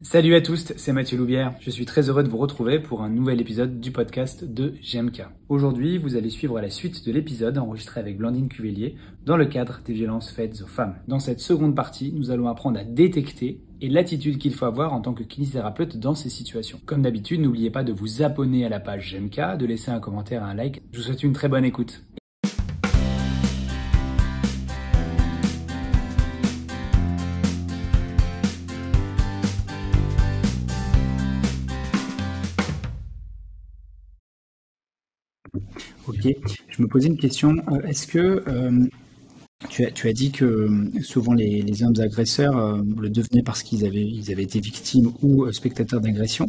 Salut à tous, c'est Mathieu Loubière. Je suis très heureux de vous retrouver pour un nouvel épisode du podcast de GMK. Aujourd'hui, vous allez suivre la suite de l'épisode enregistré avec Blandine Cuvellier dans le cadre des violences faites aux femmes. Dans cette seconde partie, nous allons apprendre à détecter et l'attitude qu'il faut avoir en tant que kinésithérapeute dans ces situations. Comme d'habitude, n'oubliez pas de vous abonner à la page GMK, de laisser un commentaire et un like. Je vous souhaite une très bonne écoute. Ok, je me posais une question. Est-ce que tu as dit que souvent les hommes agresseurs le devenaient parce qu'ils avaient été victimes ou spectateurs d'agression.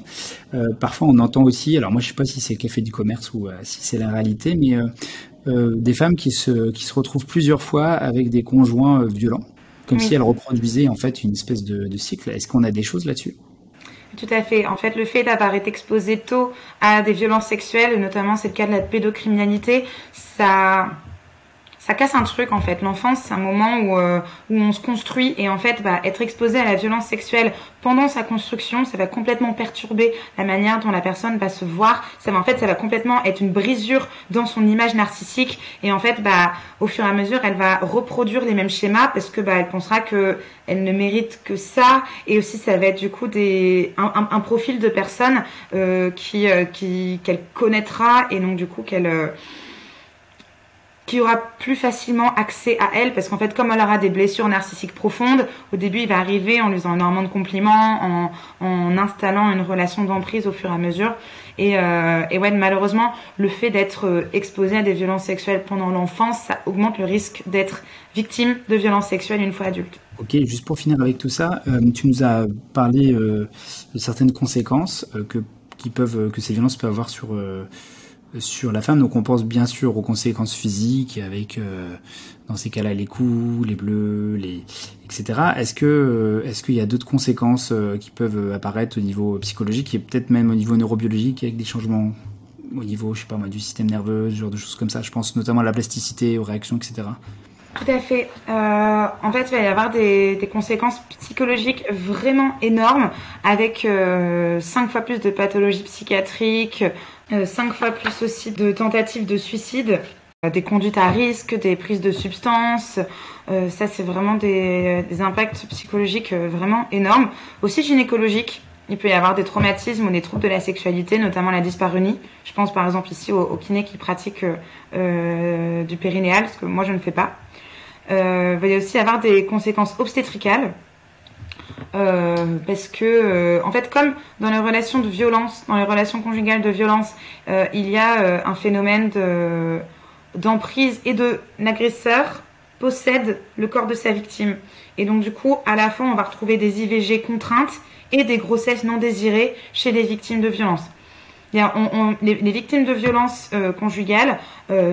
Parfois, on entend aussi, alors moi je sais pas si c'est le café du commerce ou si c'est la réalité, mais des femmes qui se retrouvent plusieurs fois avec des conjoints violents, comme si Oui, elles reproduisaient en fait une espèce de cycle. Est-ce qu'on a des choses là-dessus? tout à fait. En fait, le fait d'avoir été exposé tôt à des violences sexuelles, notamment c'est le cas de la pédocriminalité, ça casse un truc en fait. L'enfance, c'est un moment où on se construit et en fait, être exposé à la violence sexuelle pendant sa construction, ça va complètement perturber la manière dont la personne va se voir. Ça va complètement être une brisure dans son image narcissique et en fait, au fur et à mesure, elle va reproduire les mêmes schémas parce que elle pensera que elle ne mérite que ça et aussi ça va être du coup un profil de personne qu'elle connaîtra et donc du coup qui aura plus facilement accès à elle parce qu'en fait comme elle aura des blessures narcissiques profondes, au début il va arriver en lui faisant énormément de compliments, en installant une relation d'emprise au fur et à mesure et ouais, malheureusement le fait d'être exposé à des violences sexuelles pendant l'enfance, ça augmente le risque d'être victime de violences sexuelles une fois adulte. Ok, juste pour finir avec tout ça, tu nous as parlé de certaines conséquences que ces violences peuvent avoir sur la femme. Donc on pense bien sûr aux conséquences physiques avec dans ces cas-là les coups, les bleus, etc. Est-ce qu'il y a d'autres conséquences qui peuvent apparaître au niveau psychologique et peut-être même au niveau neurobiologique avec des changements au niveau, je sais pas moi, du système nerveux, ce genre de choses comme ça. Je pense notamment à la plasticité, aux réactions, etc. Tout à fait. En fait, il va y avoir des conséquences psychologiques vraiment énormes avec 5 fois plus de pathologies psychiatriques, 5 fois plus aussi de tentatives de suicide, des conduites à risque, des prises de substances. Ça, c'est vraiment des impacts psychologiques vraiment énormes. Aussi gynécologiques. Il peut y avoir des traumatismes ou des troubles de la sexualité, notamment la dyspareunie. Je pense par exemple ici aux kinés qui pratiquent du périnéal, parce que moi je ne fais pas. Il va y aussi avoir des conséquences obstétricales parce que en fait comme dans les relations de violence, dans les relations conjugales de violence, il y a un phénomène d'emprise et de l'agresseur possède le corps de sa victime et donc du coup à la fin on va retrouver des IVG contraintes et des grossesses non désirées chez les victimes de violence. Les victimes de violences conjugales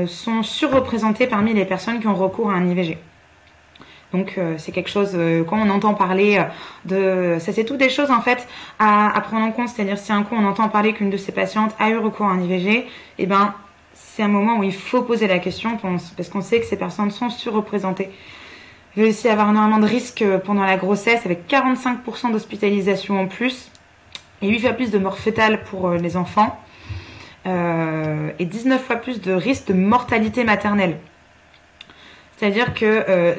sont surreprésentées parmi les personnes qui ont recours à un IVG. Donc c'est quelque chose, quand on entend parler ça c'est toutes des choses en fait à prendre en compte, c'est-à-dire si un coup on entend parler qu'une de ces patientes a eu recours à un IVG, eh ben c'est un moment où il faut poser la question parce qu'on sait que ces personnes sont surreprésentées. Il va aussi avoir énormément de risques pendant la grossesse avec 45% d'hospitalisation en plus et 8 fois plus de mort fétale pour les enfants et 19 fois plus de risque de mortalité maternelle. C'est-à-dire que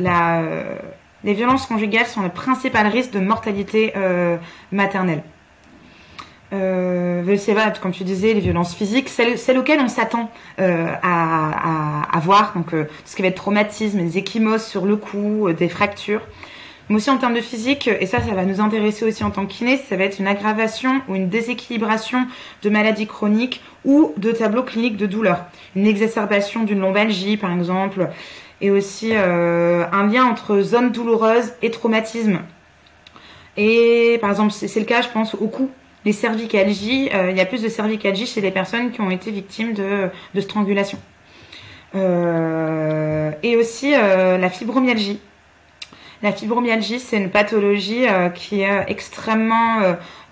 les violences conjugales sont le principal risque de mortalité maternelle. Comme tu disais, les violences physiques, celles auxquelles on s'attend à voir, donc tout ce qui va être traumatisme, des ecchymoses sur le cou, des fractures. Mais aussi en termes de physique, et ça va nous intéresser aussi en tant que kiné, ça va être une aggravation ou une déséquilibration de maladies chroniques ou de tableaux cliniques de douleur. Une exacerbation d'une lombalgie, par exemple, et aussi un lien entre zone douloureuse et traumatisme. Et par exemple, c'est le cas, je pense, au cou. Les cervicalgies, il y a plus de cervicalgie chez les personnes qui ont été victimes de strangulation. Et aussi la fibromyalgie. La fibromyalgie, c'est une pathologie qui est extrêmement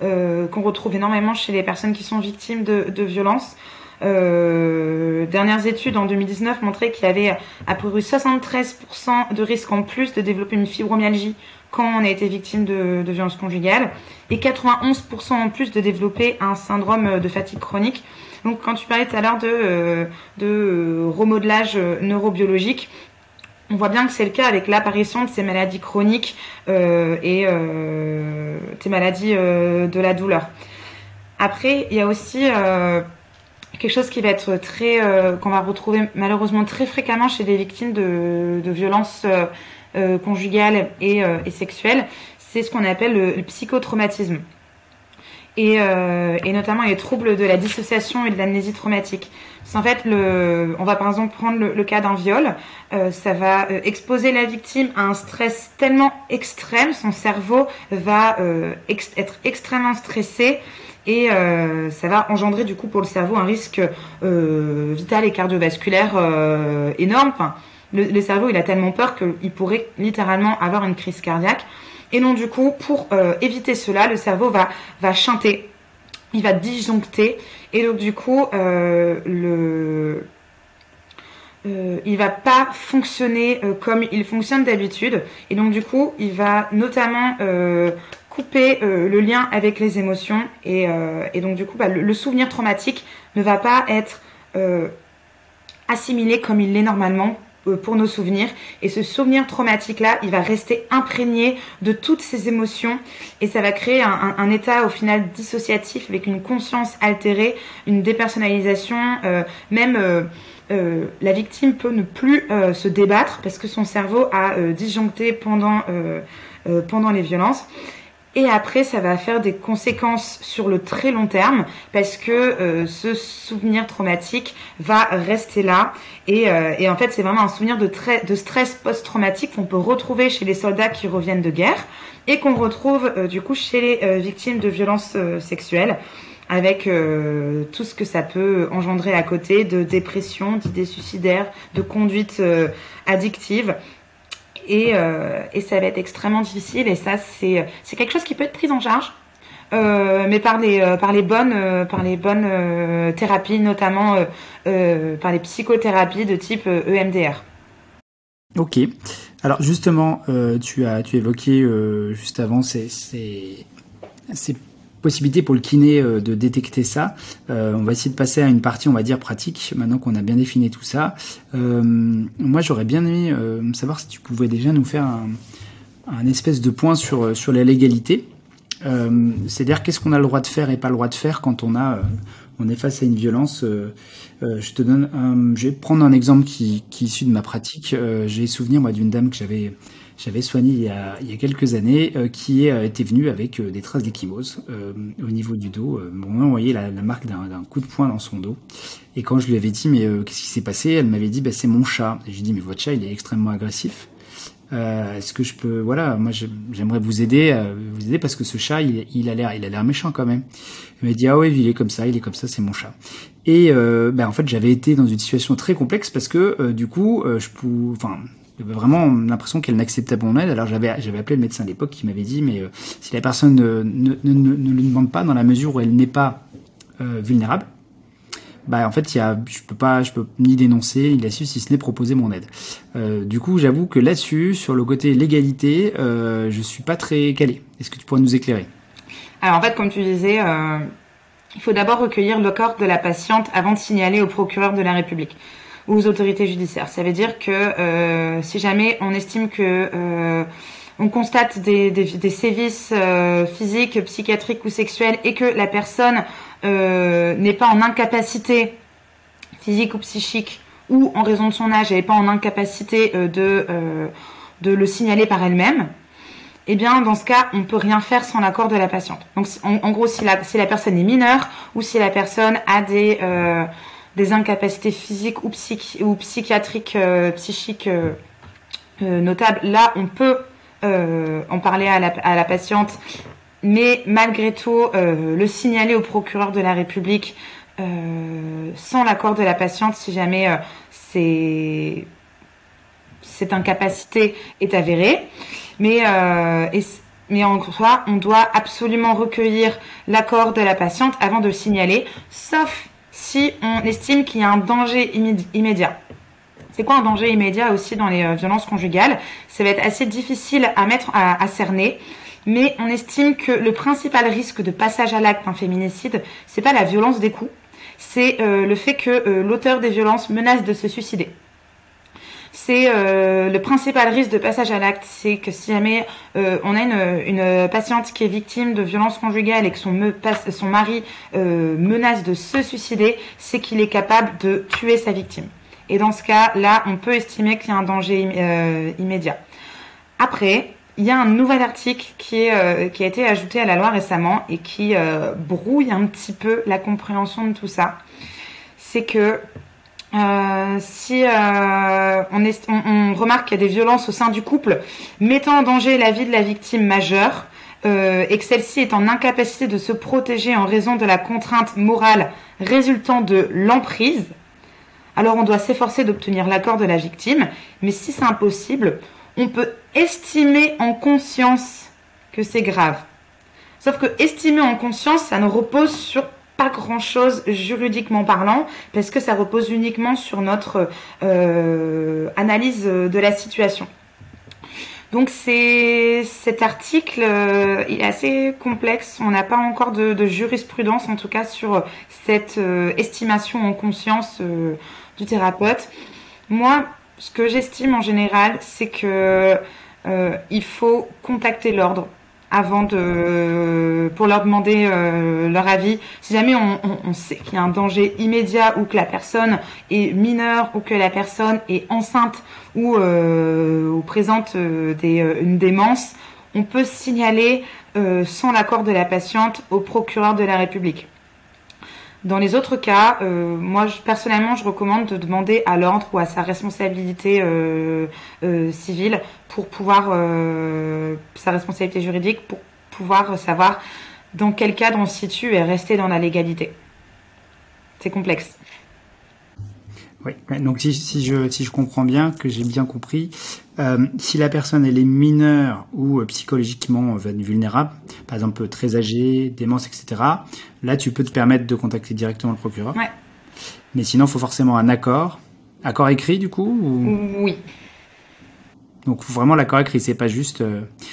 qu'on retrouve énormément chez les personnes qui sont victimes de violences. Dernières études en 2019 montraient qu'il y avait à peu près 73% de risque en plus de développer une fibromyalgie quand on a été victime de violences conjugales et 91% en plus de développer un syndrome de fatigue chronique. Donc quand tu parlais tout à l'heure de remodelage neurobiologique, on voit bien que c'est le cas avec l'apparition de ces maladies chroniques et ces maladies de la douleur. Après, il y a aussi quelque chose qui va être qu'on va retrouver malheureusement très fréquemment chez les victimes de violences conjugales et sexuelles, c'est ce qu'on appelle le psychotraumatisme. Et notamment les troubles de la dissociation et de l'amnésie traumatique. Parce qu'en fait, on va par exemple prendre le cas d'un viol, ça va exposer la victime à un stress tellement extrême, son cerveau va être extrêmement stressé et ça va engendrer du coup pour le cerveau un risque vital et cardiovasculaire énorme. Enfin, le cerveau il a tellement peur qu'il pourrait littéralement avoir une crise cardiaque. Et donc du coup, pour éviter cela, le cerveau va chanter, il va disjoncter, et donc du coup, il va pas fonctionner comme il fonctionne d'habitude, et donc du coup, il va notamment couper le lien avec les émotions, et donc du coup, le souvenir traumatique ne va pas être assimilé comme il l'est normalement pour nos souvenirs, et ce souvenir traumatique là il va rester imprégné de toutes ces émotions et ça va créer un état au final dissociatif avec une conscience altérée, une dépersonnalisation, même la victime peut ne plus se débattre parce que son cerveau a disjoncté pendant les violences. Et après, ça va faire des conséquences sur le très long terme parce que ce souvenir traumatique va rester là. Et en fait, c'est vraiment un souvenir de stress post-traumatique qu'on peut retrouver chez les soldats qui reviennent de guerre et qu'on retrouve du coup chez les victimes de violences sexuelles avec tout ce que ça peut engendrer à côté de dépression, d'idées suicidaires, de conduite addictive. Et ça va être extrêmement difficile et ça c'est quelque chose qui peut être pris en charge mais par les bonnes thérapies, notamment par les psychothérapies de type EMDR. Ok, alors justement tu évoqué juste avant ces possibilité pour le kiné de détecter ça. On va essayer de passer à une partie, on va dire, pratique, maintenant qu'on a bien défini tout ça. Moi, j'aurais bien aimé savoir si tu pouvais déjà nous faire un espèce de point sur la légalité. C'est-à-dire qu'est-ce qu'on a le droit de faire et pas le droit de faire quand on est face à une violence. Je vais prendre un exemple qui est issu de ma pratique. J'ai souvenir, moi, d'une dame que j'avais soignée il y a quelques années, qui était venue avec des traces d'ecchymose au niveau du dos. On voyait la marque d'un coup de poing dans son dos. Et quand je lui avais dit, mais qu'est-ce qui s'est passé? Elle m'avait dit, c'est mon chat. Et j'ai dit, mais votre chat, il est extrêmement agressif. Est-ce que je peux, voilà, moi j'aimerais vous aider parce que ce chat il a l'air méchant quand même. Elle m'a dit ah ouais, il est comme ça, c'est mon chat. Et en fait j'avais été dans une situation très complexe parce que du coup j'avais vraiment l'impression qu'elle n'acceptait pas mon aide. Alors j'avais appelé le médecin à l'époque qui m'avait dit mais si la personne ne le demande pas dans la mesure où elle n'est pas vulnérable, en fait, je peux ni dénoncer, ni là-dessus, si ce n'est proposer mon aide. Du coup, j'avoue que là-dessus, sur le côté légalité, je suis pas très calé. Est-ce que tu pourrais nous éclairer? Alors en fait, comme tu disais, il faut d'abord recueillir l'accord de la patiente avant de signaler au procureur de la République ou aux autorités judiciaires. Ça veut dire que si jamais on estime que on constate des sévices physiques, psychiatriques ou sexuels et que la personne n'est pas en incapacité physique ou psychique ou en raison de son âge, elle n'est pas en incapacité de le signaler par elle-même, eh bien dans ce cas, on ne peut rien faire sans l'accord de la patiente. Donc en gros, si la personne est mineure ou si la personne a des incapacités physiques ou psychiatriques, psychiques notables, là on peut en parler à la patiente, mais malgré tout le signaler au procureur de la République sans l'accord de la patiente si jamais cette incapacité est avérée. Mais en soi, on doit absolument recueillir l'accord de la patiente avant de le signaler, sauf si on estime qu'il y a un danger immédiat. C'est quoi un danger immédiat aussi dans les violences conjugales? Ça va être assez difficile à cerner, mais on estime que le principal risque de passage à l'acte d'un féminicide, c'est pas la violence des coups, c'est le fait que l'auteur des violences menace de se suicider. C'est le principal risque de passage à l'acte, c'est que si jamais on a une patiente qui est victime de violences conjugales et que son mari menace de se suicider, c'est qu'il est capable de tuer sa victime. Et dans ce cas-là, on peut estimer qu'il y a un danger immédiat. Après, il y a un nouvel article qui a été ajouté à la loi récemment et qui brouille un petit peu la compréhension de tout ça. C'est que si on remarque qu'il y a des violences au sein du couple mettant en danger la vie de la victime majeure et que celle-ci est en incapacité de se protéger en raison de la contrainte morale résultant de l'emprise, alors on doit s'efforcer d'obtenir l'accord de la victime, mais si c'est impossible, on peut estimer en conscience que c'est grave. Sauf que estimer en conscience, ça ne repose sur pas grand-chose juridiquement parlant, parce que ça repose uniquement sur notre analyse de la situation. Donc cet article il est assez complexe. On n'a pas encore de jurisprudence, en tout cas, sur cette estimation en conscience du thérapeute. Moi, ce que j'estime en général, c'est que il faut contacter l'ordre pour leur demander leur avis. Si jamais on sait qu'il y a un danger immédiat ou que la personne est mineure ou que la personne est enceinte ou présente une démence, on peut signaler sans l'accord de la patiente au procureur de la République. Dans les autres cas, moi personnellement, je recommande de demander à l'ordre ou à sa responsabilité civile pour pouvoir sa responsabilité juridique pour pouvoir savoir dans quel cadre on se situe et rester dans la légalité. C'est complexe. Oui, donc si je comprends bien, que j'ai bien compris, si la personne elle est mineure ou psychologiquement vulnérable, par exemple très âgée, démence, etc., là tu peux te permettre de contacter directement le procureur. Ouais. Mais sinon, il faut forcément un accord écrit du coup Oui. Donc vraiment l'accord écrit, c'est pas juste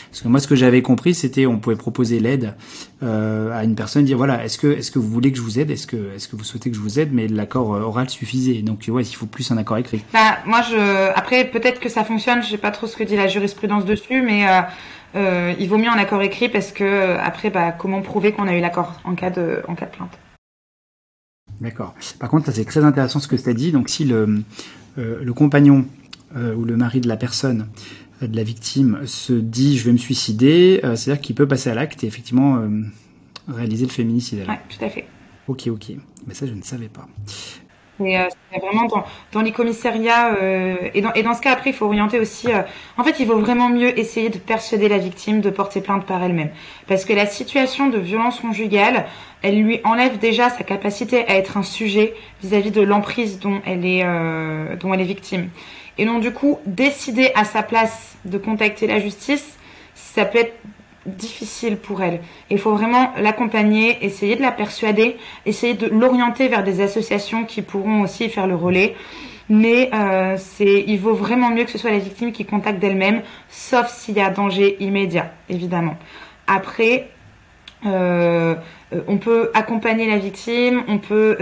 parce que moi ce que j'avais compris c'était on pouvait proposer l'aide à une personne, dire voilà est-ce que vous voulez que je vous aide, est-ce que vous souhaitez que je vous aide, mais l'accord oral suffisait. Donc ouais, il faut plus un accord écrit. Bah moi après peut-être que ça fonctionne, je sais pas trop ce que dit la jurisprudence dessus, mais il vaut mieux un accord écrit parce que après comment prouver qu'on a eu l'accord en cas de plainte. D'accord. Par contre, ça c'est très intéressant ce que tu as dit. Donc si le compagnon ou le mari de la personne, de la victime, se dit je vais me suicider, c'est-à-dire qu'il peut passer à l'acte et effectivement réaliser le féminicide. Oui, tout à fait. Ok. Mais ça, je ne savais pas. C'est vraiment dans les commissariats et dans ce cas après il faut orienter aussi en fait il vaut vraiment mieux essayer de persuader la victime de porter plainte par elle-même parce que la situation de violence conjugale elle lui enlève déjà sa capacité à être un sujet vis-à-vis de l'emprise dont elle est victime. Et donc du coup, décider à sa place de contacter la justice, ça peut être difficile pour elle. Il faut vraiment l'accompagner, essayer de la persuader, essayer de l'orienter vers des associations qui pourront aussi faire le relais. Mais il vaut vraiment mieux que ce soit la victime qui contacte d'elle-même, sauf s'il y a danger immédiat, évidemment. Après, on peut accompagner la victime, on peut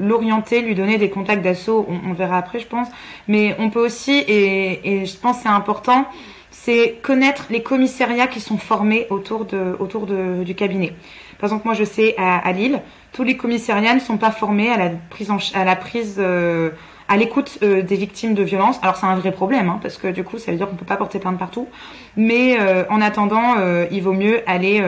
l'orienter, lui donner des contacts d'asso, on verra après je pense, mais on peut aussi, et je pense que c'est important, c'est connaître les commissariats qui sont formés autour du cabinet. Par exemple, moi je sais à Lille, tous les commissariats ne sont pas formés à l'écoute des victimes de violences. Alors c'est un vrai problème, hein, parce que du coup ça veut dire qu'on peut pas porter plainte partout. Mais en attendant, il vaut mieux aller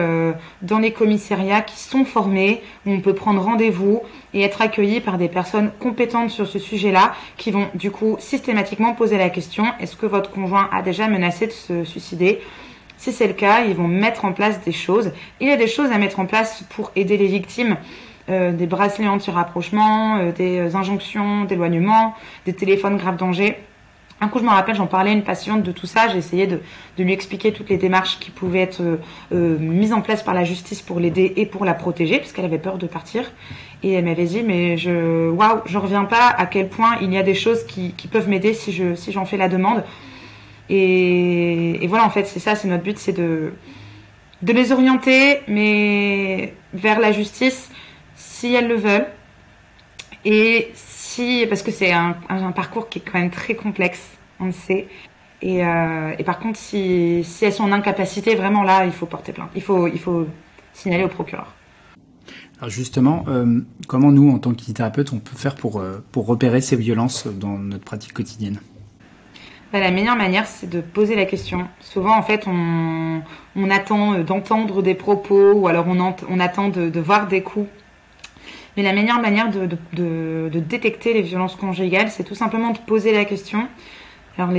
dans les commissariats qui sont formés, où on peut prendre rendez-vous et être accueilli par des personnes compétentes sur ce sujet-là, qui vont du coup systématiquement poser la question est-ce que votre conjoint a déjà menacé de se suicider ? Si c'est le cas, ils vont mettre en place des choses. Il y a des choses à mettre en place pour aider les victimes. Des bracelets anti-rapprochement, des injonctions d'éloignement, des téléphones grave danger. Un coup, je me rappelle, j'en parlais à une patiente de tout ça. J'ai essayé de lui expliquer toutes les démarches qui pouvaient être mises en place par la justice pour l'aider et pour la protéger, parce qu'elle avait peur de partir. Et elle m'avait dit, mais je reviens pas à quel point il y a des choses qui peuvent m'aider si j'en fais la demande. Et voilà, en fait, c'est ça, c'est notre but, c'est de les orienter, mais vers la justice, si elles le veulent. Et parce que c'est un parcours qui est quand même très complexe, on le sait. Et par contre, si elles sont en incapacité, vraiment là, il faut porter plainte. Il faut signaler au procureur. Alors justement, comment nous, en tant que kinésithérapeute, on peut faire pour repérer ces violences dans notre pratique quotidienne? La meilleure manière, c'est de poser la question. Souvent, en fait, on attend d'entendre des propos ou alors on attend de voir des coups. Mais la meilleure manière de détecter les violences conjugales, c'est tout simplement de poser la question. Alors,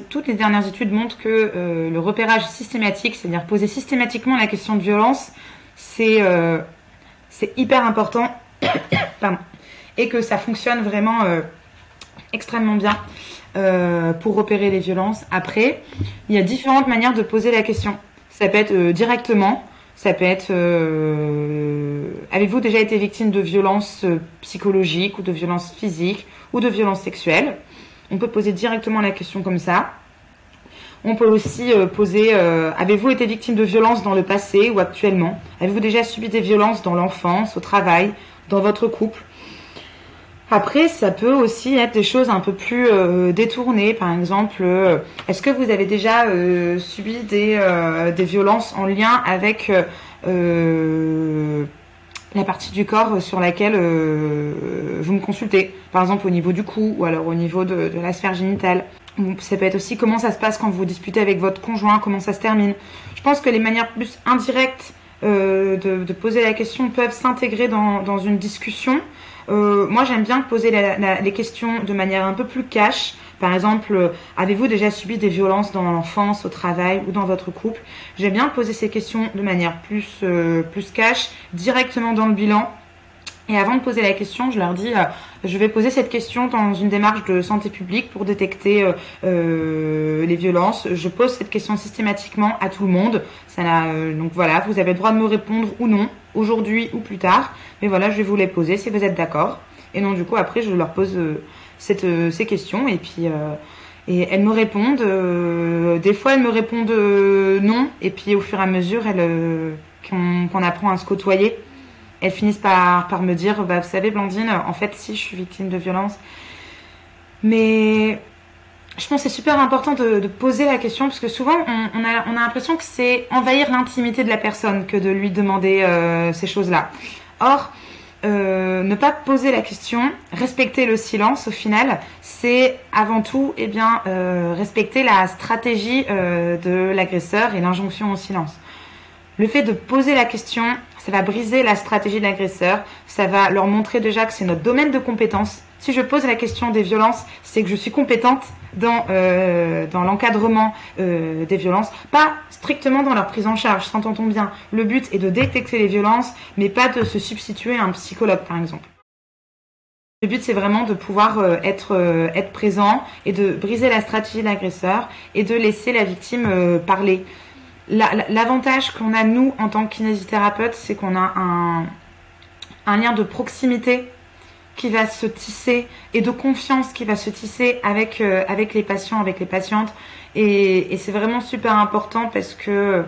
toutes les dernières études montrent que le repérage systématique, c'est-à-dire poser systématiquement la question de violence, c'est hyper important pardon, et que ça fonctionne vraiment extrêmement bien pour repérer les violences. Après, il y a différentes manières de poser la question. Ça peut être directement. Ça peut être avez-vous déjà été victime de violences psychologiques ou de violences physiques ou de violences sexuelles? On peut poser directement la question comme ça. On peut aussi poser avez-vous été victime de violences dans le passé ou actuellement? Avez-vous déjà subi des violences dans l'enfance, au travail, dans votre couple? Après, ça peut aussi être des choses un peu plus détournées. Par exemple, est-ce que vous avez déjà subi des violences en lien avec la partie du corps sur laquelle vous me consultez? Par exemple, au niveau du cou ou alors au niveau de la sphère génitale. Ça peut être aussi comment ça se passe quand vous disputez avec votre conjoint, comment ça se termine. Je pense que les manières plus indirectes de poser la question peuvent s'intégrer dans une discussion. Moi, j'aime bien poser les questions de manière un peu plus cash. Par exemple, avez-vous déjà subi des violences dans l'enfance, au travail ou dans votre couple? J'aime bien poser ces questions de manière plus cash, directement dans le bilan. Et avant de poser la question, je leur dis, je vais poser cette question dans une démarche de santé publique pour détecter les violences. Je pose cette question systématiquement à tout le monde. Donc voilà, vous avez le droit de me répondre ou non, aujourd'hui ou plus tard. Mais voilà, je vais vous les poser si vous êtes d'accord. Et donc du coup, après, je leur pose ces questions et puis et elles me répondent. Des fois, elles me répondent non. Et puis au fur et à mesure, qu'on apprend à se côtoyer, elles finissent par me dire, vous savez Blandine, en fait si je suis victime de violence. Mais je pense que c'est super important de poser la question parce que souvent on a l'impression que c'est envahir l'intimité de la personne que de lui demander ces choses-là. Or, ne pas poser la question, respecter le silence au final, c'est avant tout respecter la stratégie de l'agresseur et l'injonction au silence. Le fait de poser la question, ça va briser la stratégie de l'agresseur, ça va leur montrer déjà que c'est notre domaine de compétence. Si je pose la question des violences, c'est que je suis compétente dans l'encadrement des violences, pas strictement dans leur prise en charge, s'entend-on bien. Le but est de détecter les violences, mais pas de se substituer à un psychologue, par exemple. Le but, c'est vraiment de pouvoir être présent et de briser la stratégie de l'agresseur et de laisser la victime parler. L'avantage qu'on a, nous, en tant que kinésithérapeute, c'est qu'on a un lien de proximité qui va se tisser et de confiance qui va se tisser avec les patients, avec les patientes. Et c'est vraiment super important parce que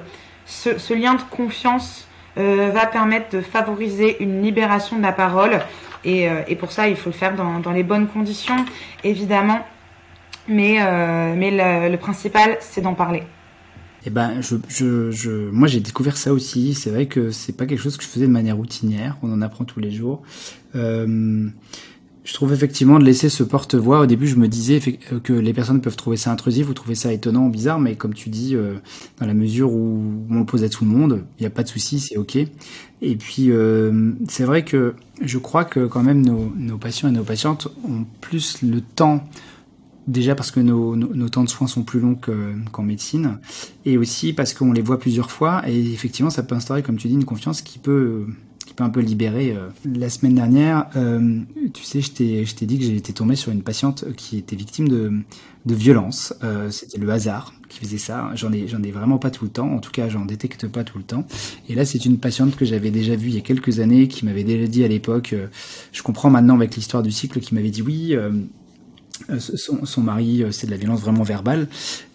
ce lien de confiance va permettre de favoriser une libération de la parole. Et pour ça, il faut le faire dans les bonnes conditions, évidemment. Mais le principal, c'est d'en parler. Eh ben, moi j'ai découvert ça aussi. C'est vrai que c'est pas quelque chose que je faisais de manière routinière. On en apprend tous les jours. Je trouve effectivement de laisser ce porte-voix. Au début, je me disais que les personnes peuvent trouver ça intrusif ou trouver ça étonnant ou bizarre, mais comme tu dis, dans la mesure où on le pose à tout le monde, il n'y a pas de souci, c'est ok. Et puis, c'est vrai que je crois que quand même nos patients et nos patientes ont plus le temps. Déjà parce que nos temps de soins sont plus longs qu'en médecine, et aussi parce qu'on les voit plusieurs fois, et effectivement ça peut instaurer, comme tu dis, une confiance qui peut qui peut un peu libérer. La semaine dernière, tu sais, je t'ai dit que j'étais tombé sur une patiente qui était victime de violence. C'était le hasard qui faisait ça. J'en ai vraiment pas tout le temps. En tout cas, j'en détecte pas tout le temps. Et là, c'est une patiente que j'avais déjà vue il y a quelques années, qui m'avait déjà dit à l'époque, je comprends maintenant avec l'histoire du cycle, qui m'avait dit oui, son mari, c'est de la violence vraiment verbale,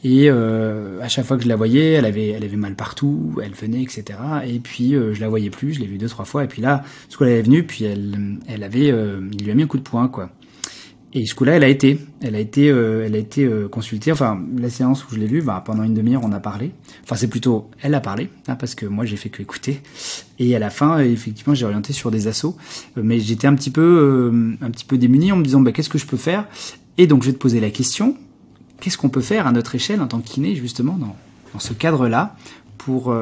et à chaque fois que je la voyais, elle avait mal partout, elle venait, etc. Et puis je la voyais plus, je l'ai vue 2-3 fois, et puis là, ce coup-là, elle est venue, puis il lui a mis un coup de poing, quoi. Et ce coup-là, elle a été consultée. Enfin, la séance où je l'ai vue, pendant une demi-heure, on a parlé. Enfin, c'est plutôt elle a parlé, parce que moi, j'ai fait que écouter. Et à la fin, effectivement, j'ai orienté sur des assos. Mais j'étais un petit peu démuni en me disant, qu'est-ce que je peux faire? Et donc, je vais te poser la question, qu'est-ce qu'on peut faire à notre échelle en tant que kiné, justement, dans ce cadre-là, pour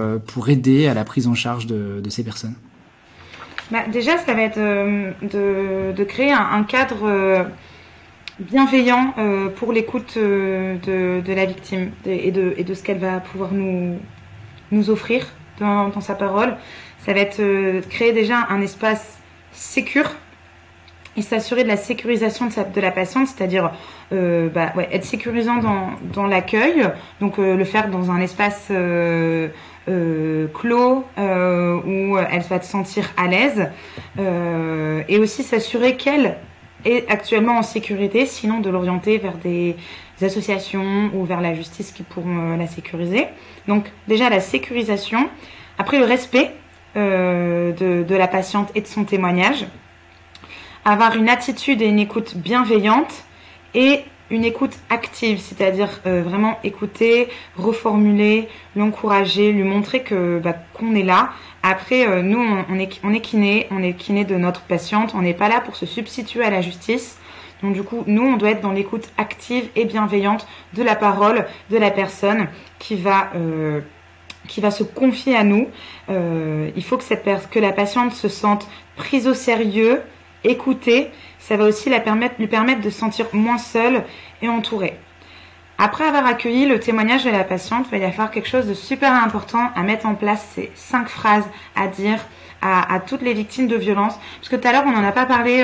aider à la prise en charge de ces personnes? Déjà, ça va être de créer un cadre bienveillant pour l'écoute de la victime et de ce qu'elle va pouvoir nous offrir dans sa parole. Ça va être créer déjà un espace sécure et s'assurer de la sécurisation de la patiente, c'est-à-dire être sécurisant dans l'accueil, donc le faire dans un espace clos où elle va se sentir à l'aise, et aussi s'assurer qu'elle est actuellement en sécurité, sinon de l'orienter vers des associations ou vers la justice qui pourront la sécuriser. Donc déjà la sécurisation, après le respect de la patiente et de son témoignage, avoir une attitude et une écoute bienveillante et une écoute active, c'est-à-dire vraiment écouter, reformuler, l'encourager, lui montrer qu'on est là. Après, nous, on est kiné de notre patiente, on n'est pas là pour se substituer à la justice. Donc du coup, nous, on doit être dans l'écoute active et bienveillante de la parole de la personne qui va se confier à nous. Il faut que la patiente se sente prise au sérieux, écoutée. Ça va aussi lui permettre de se sentir moins seule et entourée. Après avoir accueilli le témoignage de la patiente, il va y avoir quelque chose de super important à mettre en place. C'est 5 phrases à dire à toutes les victimes de violences. Parce que tout à l'heure, on n'en a pas parlé,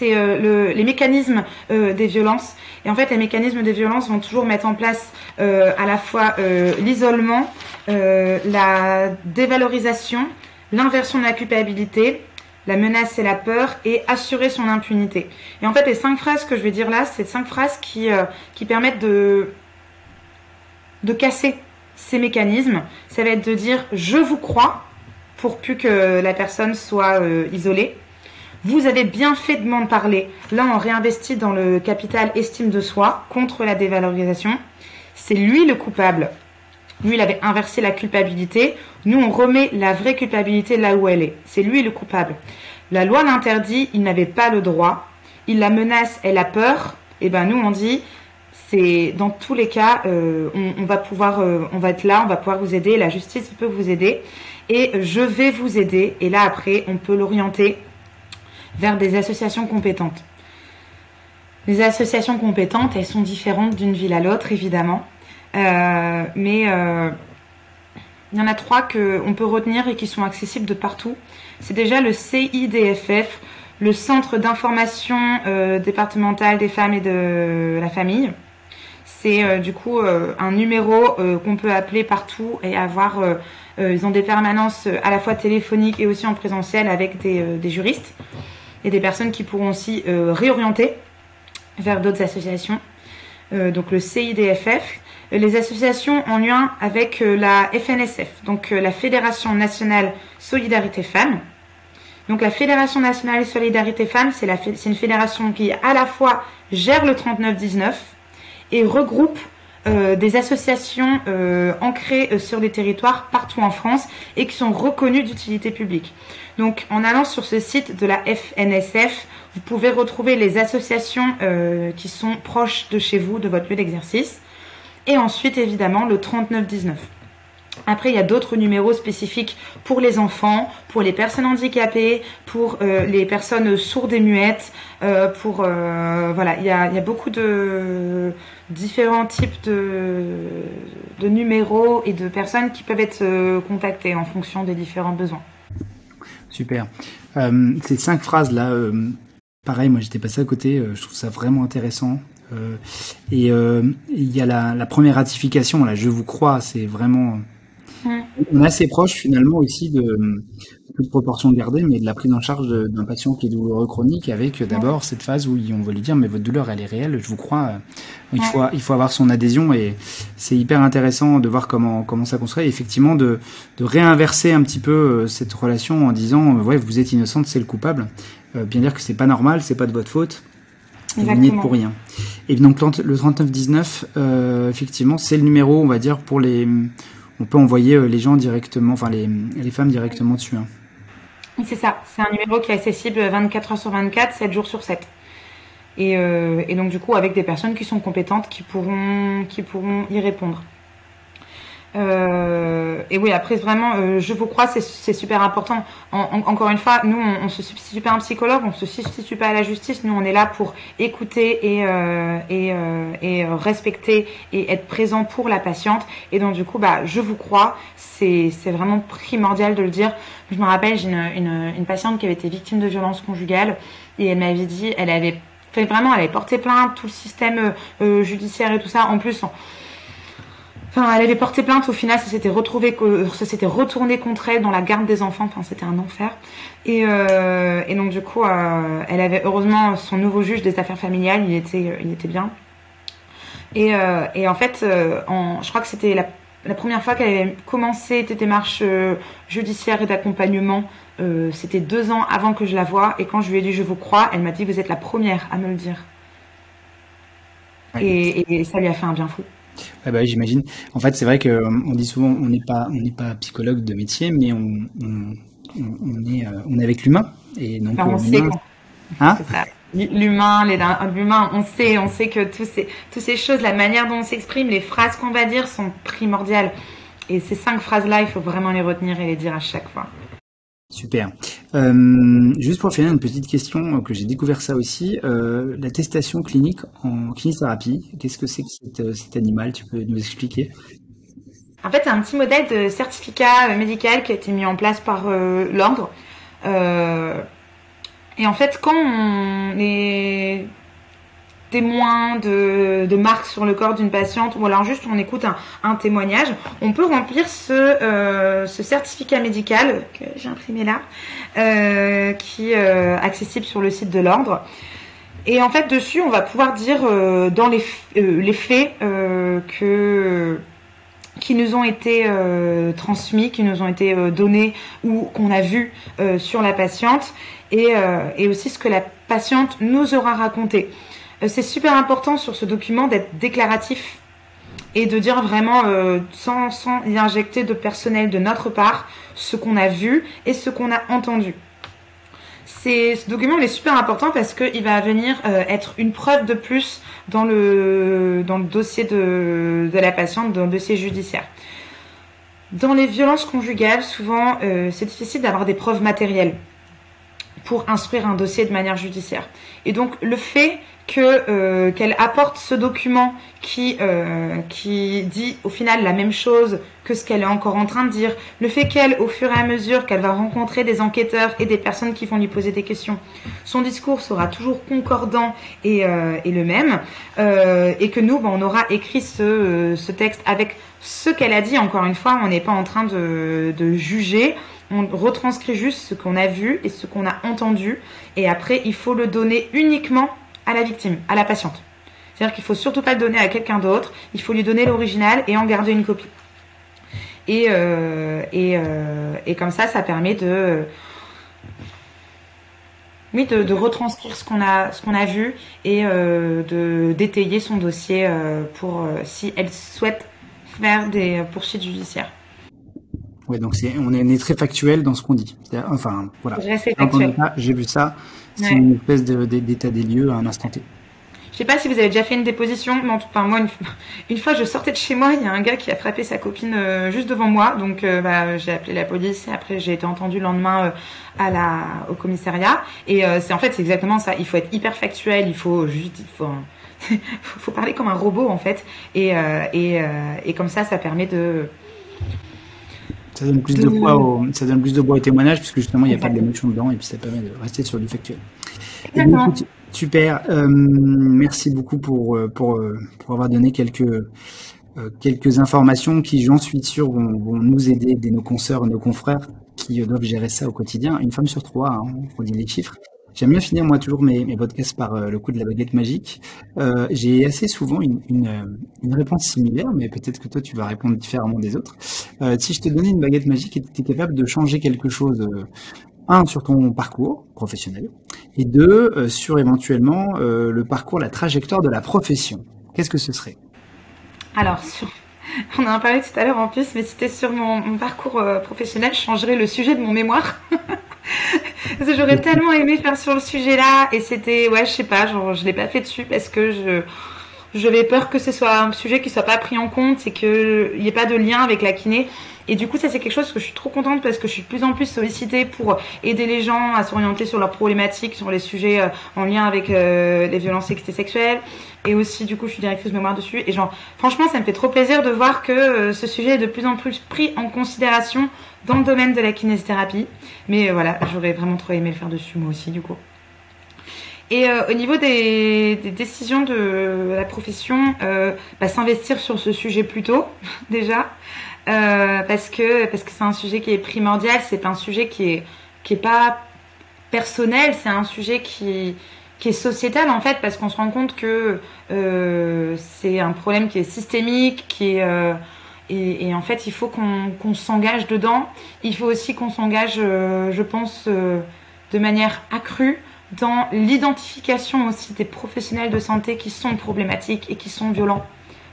les mécanismes des violences. Et en fait, les mécanismes des violences vont toujours mettre en place à la fois l'isolement, la dévalorisation, l'inversion de la culpabilité, la menace et la peur, et assurer son impunité. Et en fait, les 5 phrases que je vais dire là, c'est 5 phrases qui permettent de casser ces mécanismes. Ça va être de dire « je vous crois » pour plus que la personne soit isolée. Vous avez bien fait de m'en parler. Là, on réinvestit dans le capital estime de soi contre la dévalorisation. C'est lui le coupable. Lui, il avait inversé la culpabilité. Nous, on remet la vraie culpabilité là où elle est. C'est lui le coupable. La loi l'interdit, il n'avait pas le droit. Il la menace, elle a peur. Et ben nous, on dit, c'est dans tous les cas, on va être là, on va pouvoir vous aider. La justice peut vous aider. Et je vais vous aider. Et là, après, on peut l'orienter vers des associations compétentes. Les associations compétentes, elles sont différentes d'une ville à l'autre, évidemment. Mais il y en a 3 qu'on peut retenir et qui sont accessibles de partout. C'est déjà le CIDFF, le Centre d'information départemental des femmes et de la famille. C'est du coup un numéro qu'on peut appeler partout et avoir... ils ont des permanences à la fois téléphoniques et aussi en présentiel avec des juristes et des personnes qui pourront aussi réorienter vers d'autres associations. Donc le CIDFF. Les associations en lien avec la FNSF, donc la Fédération Nationale Solidarité Femmes. Donc la Fédération Nationale Solidarité Femmes, c'est une fédération qui à la fois gère le 3919 et regroupe des associations ancrées sur les territoires partout en France et qui sont reconnues d'utilité publique. Donc en allant sur ce site de la FNSF, vous pouvez retrouver les associations qui sont proches de chez vous, de votre lieu d'exercice. Et ensuite, évidemment, le 3919. Après, il y a d'autres numéros spécifiques pour les enfants, pour les personnes handicapées, pour les personnes sourdes et muettes. Voilà, il y a beaucoup de différents types de numéros et de personnes qui peuvent être contactées en fonction des différents besoins. Super. Ces 5 phrases là, pareil, moi j'étais passé à côté. Je trouve ça vraiment intéressant. Et il y a la première ratification là. Je vous crois. C'est vraiment. On est assez proche finalement aussi de toute proportion gardée, mais de la prise en charge d'un patient qui est douloureux chronique, avec d'abord cette phase où on va lui dire mais votre douleur elle est réelle, je vous crois. Il faut avoir son adhésion, et c'est hyper intéressant de voir comment ça construit. Et effectivement de réinverser un petit peu cette relation en disant ouais, vous êtes innocente, c'est le coupable. Bien dire que c'est pas normal, c'est pas de votre faute. Vous n'y êtes pour rien. Et donc le 3919, effectivement, c'est le numéro, on va dire, pour les. On peut envoyer les gens directement, enfin les femmes directement dessus. Hein. C'est ça, c'est un numéro qui est accessible 24 heures sur 24, 7 jours sur 7. Et donc du coup avec des personnes qui sont compétentes, qui pourront y répondre. Et oui, après vraiment, je vous crois, c'est super important. Encore une fois, nous on se substitue pas à un psychologue, on se substitue pas à la justice. Nous on est là pour écouter et respecter et être présent pour la patiente. Et donc du coup, je vous crois, c'est vraiment primordial de le dire. Je me rappelle, j'ai une patiente qui avait été victime de violences conjugales et elle m'avait dit, elle avait porté plainte, tout le système judiciaire et tout ça. En plus. Enfin, elle avait porté plainte, au final, ça s'était retourné contre elle dans la garde des enfants. Enfin, c'était un enfer. Et donc, du coup, elle avait heureusement son nouveau juge des affaires familiales, il était bien. Et en fait, je crois que c'était la première fois qu'elle avait commencé des démarches judiciaires et d'accompagnement. C'était 2 ans avant que je la voie. Et quand je lui ai dit je vous crois, elle m'a dit vous êtes la première à me le dire. Ouais. Et ça lui a fait un bien fou. Ouais, j'imagine. En fait, c'est vrai qu'on dit souvent on n'est pas psychologue de métier, mais on est avec l'humain. Et donc on sait l'humain, on sait que toutes ces choses, la manière dont on s'exprime, les phrases qu'on va dire sont primordiales. Et ces 5 phrases-là, il faut vraiment les retenir et les dire à chaque fois. Super. Juste pour finir, une petite question que j'ai découvert ça aussi, l'attestation clinique en kinésithérapie. Qu'est-ce que c'est que cet animal? Tu peux nous expliquer? En fait, c'est un petit modèle de certificat médical qui a été mis en place par l'ordre. Et en fait, quand on est témoin de marques sur le corps d'une patiente, ou alors juste on écoute un témoignage, on peut remplir ce certificat médical que j'ai imprimé là, qui est accessible sur le site de l'ordre. Et en fait, dessus, on va pouvoir dire dans les faits qui nous ont été transmis, qui nous ont été donnés ou qu'on a vu sur la patiente, et aussi ce que la patiente nous aura raconté. C'est super important sur ce document d'être déclaratif et de dire vraiment sans y injecter de personnel de notre part ce qu'on a vu et ce qu'on a entendu. Ce document il est super important parce qu'il va venir être une preuve de plus dans le dossier de la patiente, dans le dossier judiciaire. Dans les violences conjugales, souvent c'est difficile d'avoir des preuves matérielles pour instruire un dossier de manière judiciaire. Et donc le fait qu'elle apporte ce document qui dit au final la même chose que ce qu'elle est encore en train de dire, le fait qu'elle, au fur et à mesure qu'elle va rencontrer des enquêteurs et des personnes qui vont lui poser des questions, son discours sera toujours concordant et le même, et que nous, on aura écrit ce texte avec ce qu'elle a dit. Encore une fois, on n'est pas en train de juger, on retranscrit juste ce qu'on a vu et ce qu'on a entendu, et après il faut le donner uniquement à la victime, à la patiente. C'est-à-dire qu'il ne faut surtout pas le donner à quelqu'un d'autre, il faut lui donner l'original et en garder une copie. Et comme ça permet de retranscrire ce qu'on a vu et d'étayer son dossier pour si elle souhaite faire des poursuites judiciaires. Ouais, donc on est très factuel dans ce qu'on dit. Enfin, voilà. J'ai vu ça. C'est une espèce d'état des lieux à un instant T. Je sais pas si vous avez déjà fait une déposition, mais enfin, moi, une fois, je sortais de chez moi, il y a un gars qui a frappé sa copine juste devant moi, donc j'ai appelé la police et après j'ai été entendue le lendemain au commissariat. Et c'est exactement ça. Il faut être hyper factuel, il faut parler comme un robot en fait, et comme ça permet de Ça donne plus de poids ça donne plus de poids au témoignage, puisque justement, il n'y a pas Exactement. d'émotion dedans, et puis ça permet de rester sur du factuel. Eh bien, Exactement. écoute, super. Merci beaucoup pour avoir donné quelques informations qui, j'en suis sûr, vont nous aider nos consoeurs et nos confrères qui doivent gérer ça au quotidien. Une femme sur trois, hein, on dit les chiffres. J'aime bien finir, moi, toujours mes podcasts par le coup de la baguette magique. J'ai assez souvent une réponse similaire, mais peut-être que toi, tu vas répondre différemment des autres. Si je te donnais une baguette magique et que tu es capable de changer quelque chose, un, sur ton parcours professionnel, et deux, sur éventuellement le parcours, la trajectoire de la profession, qu'est-ce que ce serait? Alors, on en a parlé tout à l'heure en plus, mais c'était sur mon parcours professionnel, je changerais le sujet de mon mémoire. Parce que j'aurais tellement aimé faire sur le sujet-là, et c'était, ouais, je sais pas, genre, je l'ai pas fait dessus parce que j'avais peur que ce soit un sujet qui soit pas pris en compte et qu'il n'y ait pas de lien avec la kiné. Et du coup, ça, c'est quelque chose que je suis trop contente parce que je suis de plus en plus sollicitée pour aider les gens à s'orienter sur leurs problématiques, sur les sujets en lien avec les violences sexuelles. Et aussi, du coup, je suis directrice mémoire dessus. Et genre, franchement, ça me fait trop plaisir de voir que ce sujet est de plus en plus pris en considération dans le domaine de la kinésithérapie. Mais voilà, j'aurais vraiment trop aimé le faire dessus, moi aussi, du coup. Et au niveau des décisions de la profession, s'investir sur ce sujet plus tôt, déjà, parce que c'est un sujet qui est primordial, c'est pas un sujet qui est pas personnel, c'est un sujet qui est sociétal en fait, parce qu'on se rend compte que c'est un problème qui est systémique, et en fait il faut qu'on s'engage dedans. Il faut aussi qu'on s'engage, je pense, de manière accrue dans l'identification aussi des professionnels de santé qui sont problématiques et qui sont violents.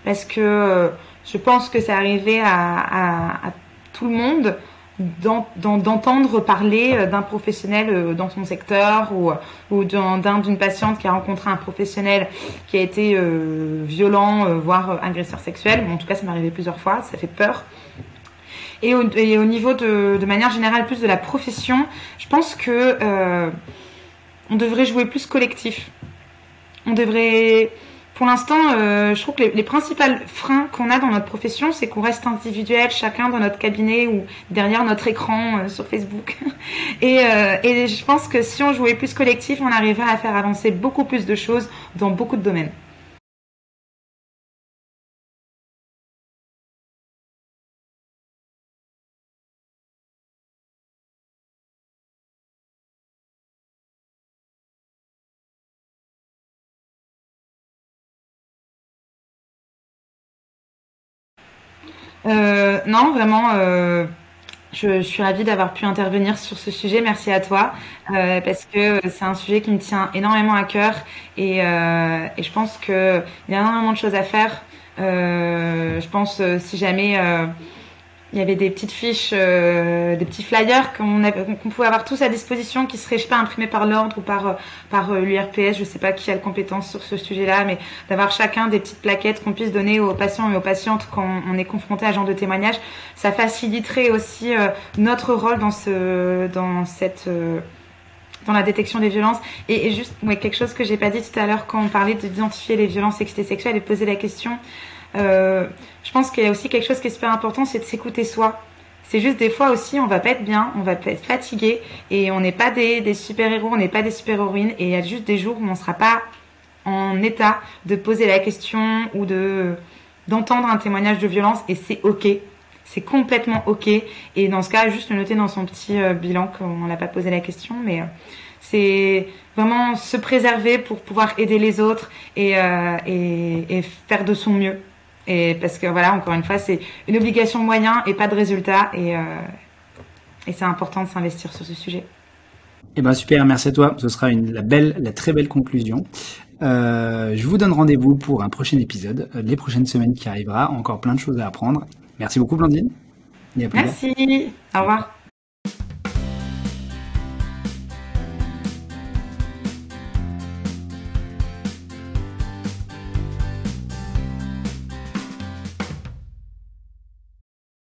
Parce que je pense que c'est arrivé à tout le monde d'entendre parler d'un professionnel dans son secteur ou d'une patiente qui a rencontré un professionnel qui a été violent, voire agresseur sexuel. Bon, en tout cas, ça m'est arrivé plusieurs fois, ça fait peur. Et au niveau de manière générale, plus de la profession, je pense que on devrait jouer plus collectif. On devrait... Pour l'instant, je trouve que les principaux freins qu'on a dans notre profession, c'est qu'on reste individuel, chacun dans notre cabinet ou derrière notre écran sur Facebook. Et je pense que si on jouait plus collectif, on arriverait à faire avancer beaucoup plus de choses dans beaucoup de domaines. Non, vraiment, je suis ravie d'avoir pu intervenir sur ce sujet. Merci à toi, parce que c'est un sujet qui me tient énormément à cœur et je pense qu'il y a énormément de choses à faire. Je pense si jamais il y avait des petites fiches, des petits flyers qu'on pouvait avoir tous à disposition, qui seraient, je sais pas, imprimés par l'ordre ou par l'URPS. Je sais pas qui a la compétence sur ce sujet-là, mais d'avoir chacun des petites plaquettes qu'on puisse donner aux patients et aux patientes quand on est confronté à ce genre de témoignage, ça faciliterait aussi notre rôle dans la détection des violences. Et juste, ouais, quelque chose que j'ai pas dit tout à l'heure quand on parlait d'identifier les violences sexuelles et de poser la question. Je pense qu'il y a aussi quelque chose qui est super important, c'est de s'écouter soi. C'est juste des fois aussi, on va pas être bien, on va être fatigué et on n'est pas des super-héros, on n'est pas des super-héroïnes, et il y a juste des jours où on sera pas en état de poser la question ou d'entendre un témoignage de violence, et c'est ok. C'est complètement ok. Et dans ce cas, juste le noter dans son petit bilan qu'on n'a pas posé la question, mais c'est vraiment se préserver pour pouvoir aider les autres et faire de son mieux. Et parce que voilà, encore une fois, c'est une obligation de moyens et pas de résultat, et c'est important de s'investir sur ce sujet. Eh ben super, merci à toi. Ce sera la très belle conclusion. Je vous donne rendez-vous pour un prochain épisode, les prochaines semaines qui arrivera. Encore plein de choses à apprendre. Merci beaucoup, Blandine. Merci. Au revoir.